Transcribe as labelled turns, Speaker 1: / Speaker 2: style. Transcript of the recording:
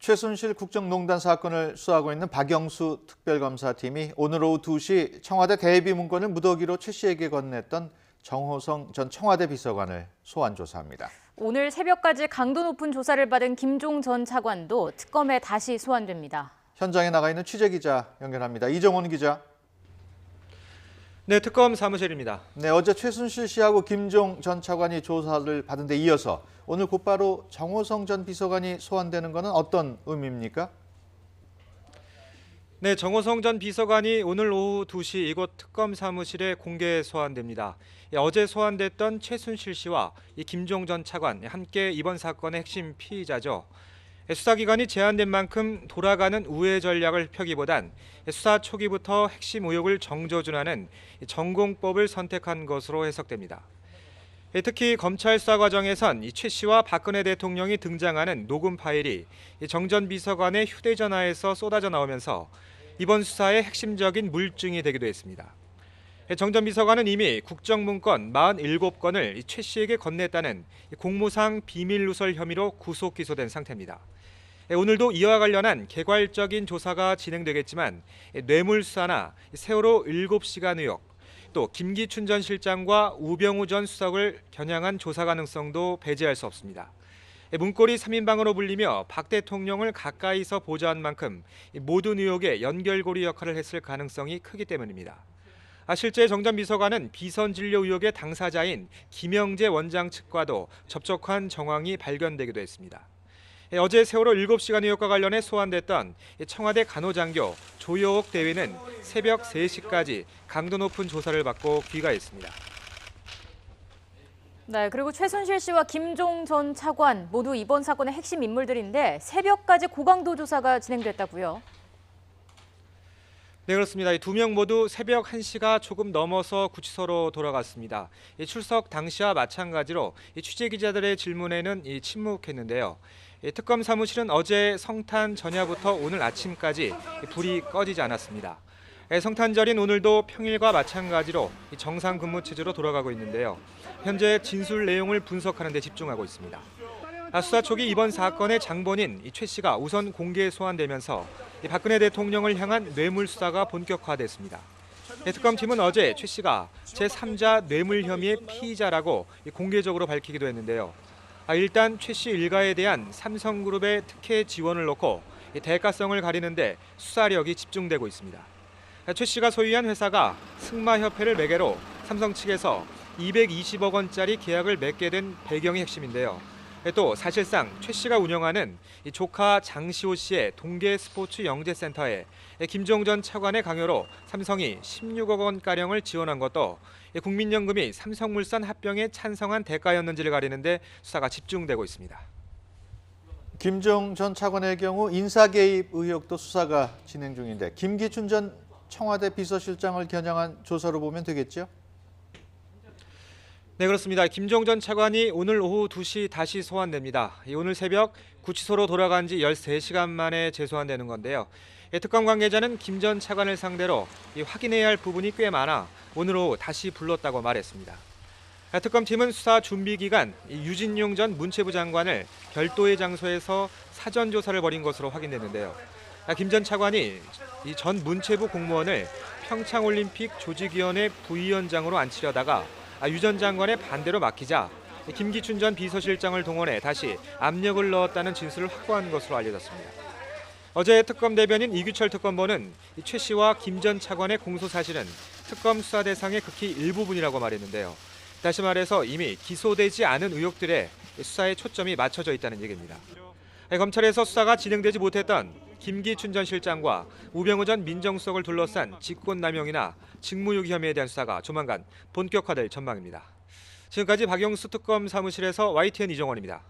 Speaker 1: 최순실 국정농단 사건을 수사하고 있는 박영수 특별검사팀이 오늘 오후 2시 청와대 대비 문건을 무더기로 최 씨에게 건넸던 정호성 전 청와대 비서관을 소환 조사합니다.
Speaker 2: 오늘 새벽까지 강도 높은 조사를 받은 김종 전 차관도 특검에 다시 소환됩니다. 현장에
Speaker 1: 나가 있는 취재기자 연결합니다. 이정원 기자.
Speaker 3: 네, 특검 사무실입니다.
Speaker 1: 네, 어제 최순실 씨하고 김종 전 차관이 조사를 받은 데 이어서 오늘 곧바로 정호성 전 비서관이 소환되는 것은 어떤 의미입니까?
Speaker 3: 네, 정호성 전 비서관이 오늘 오후 2시 이곳 특검 사무실에 공개 소환됩니다. 어제 소환됐던 최순실 씨와 김종 전 차관 함께 이번 사건의 핵심 피의자죠. 수사기간이 제한된 만큼 돌아가는 우회 전략을 펴기보단 수사 초기부터 핵심 의혹을 정조준하는 전공법을 선택한 것으로 해석됩니다. 특히 검찰 수사 과정에선 최 씨와 박근혜 대통령이 등장하는 녹음 파일이 정 전 비서관의 휴대전화에서 쏟아져 나오면서 이번 수사의 핵심적인 물증이 되기도 했습니다. 정 전 비서관은 이미 국정문건 47건을 최 씨에게 건넸다는 공무상 비밀누설 혐의로 구속 기소된 상태입니다. 오늘도 이와 관련한 개괄적인 조사가 진행되겠지만 뇌물수사나 세월호 7시간 의혹, 또 김기춘 전 실장과 우병우 전 수석을 겨냥한 조사 가능성도 배제할 수 없습니다. 문고리 3인방으로 불리며 박 대통령을 가까이서 보좌한 만큼 모든 의혹의 연결고리 역할을 했을 가능성이 크기 때문입니다. 실제 정 전 비서관은 비선 진료 의혹의 당사자인 김영재 원장 측과도 접촉한 정황이 발견되기도 했습니다. 어제 세월호 7시간 의혹과 관련해 소환됐던 청와대 간호장교 조여옥 대위는 새벽 3시까지 강도 높은 조사를 받고 귀가했습니다.
Speaker 2: 네, 그리고 최순실 씨와 김종 전 차관 모두 이번 사건의 핵심 인물들인데 새벽까지 고강도 조사가 진행됐다고요?
Speaker 3: 네, 그렇습니다. 이 두 명 모두 새벽 1시가 조금 넘어서 구치소로 돌아갔습니다. 출석 당시와 마찬가지로 취재 기자들의 질문에는 침묵했는데요. 특검 사무실은 어제 성탄 전야부터 오늘 아침까지 불이 꺼지지 않았습니다. 성탄절인 오늘도 평일과 마찬가지로 정상 근무 체제로 돌아가고 있는데요. 현재 진술 내용을 분석하는 데 집중하고 있습니다. 수사 초기 이번 사건의 장본인 최 씨가 우선 공개 소환되면서 박근혜 대통령을 향한 뇌물 수사가 본격화됐습니다. 특검팀은 어제 최 씨가 제3자 뇌물 혐의의 피의자라고 공개적으로 밝히기도 했는데요. 일단 최 씨 일가에 대한 삼성그룹의 특혜 지원을 놓고 대가성을 가리는데 수사력이 집중되고 있습니다. 최 씨가 소유한 회사가 승마협회를 매개로 삼성 측에서 220억 원짜리 계약을 맺게 된 배경이 핵심인데요. 또 사실상 최 씨가 운영하는 조카 장시호 씨의 동계 스포츠 영재센터에 김종 전 차관의 강요로 삼성이 16억 원가량을 지원한 것도 국민연금이 삼성물산 합병에 찬성한 대가였는지를 가리는데 수사가 집중되고 있습니다.
Speaker 1: 김종 전 차관의 경우 인사 개입 의혹도 수사가 진행 중인데 김기춘 전 청와대 비서실장을 겨냥한 조사로 보면 되겠죠?
Speaker 3: 네, 그렇습니다. 김종 전 차관이 오늘 오후 2시 다시 소환됩니다. 오늘 새벽 구치소로 돌아간 지 13시간 만에 재소환되는 건데요. 특검 관계자는 김 전 차관을 상대로 확인해야 할 부분이 꽤 많아 오늘 오후 다시 불렀다고 말했습니다. 특검팀은 수사 준비 기간 유진용 전 문체부 장관을 별도의 장소에서 사전 조사를 벌인 것으로 확인됐는데요. 김 전 차관이 전 문체부 공무원을 평창올림픽 조직위원회 부위원장으로 앉히려다가 유 전 장관의 반대로 막히자 김기춘 전 비서실장을 동원해 다시 압력을 넣었다는 진술을 확보한 것으로 알려졌습니다. 어제 특검 대변인 이규철 특검보는 최 씨와 김 전 차관의 공소 사실은 특검 수사 대상의 극히 일부분이라고 말했는데요. 다시 말해서 이미 기소되지 않은 의혹들에 수사의 초점이 맞춰져 있다는 얘기입니다. 검찰에서 수사가 진행되지 못했던 김기춘 전 실장과 우병우 전 민정수석을 둘러싼 직권남용이나 직무유기 혐의에 대한 수사가 조만간 본격화될 전망입니다. 지금까지 박영수 특검 사무실에서 YTN 이정원입니다.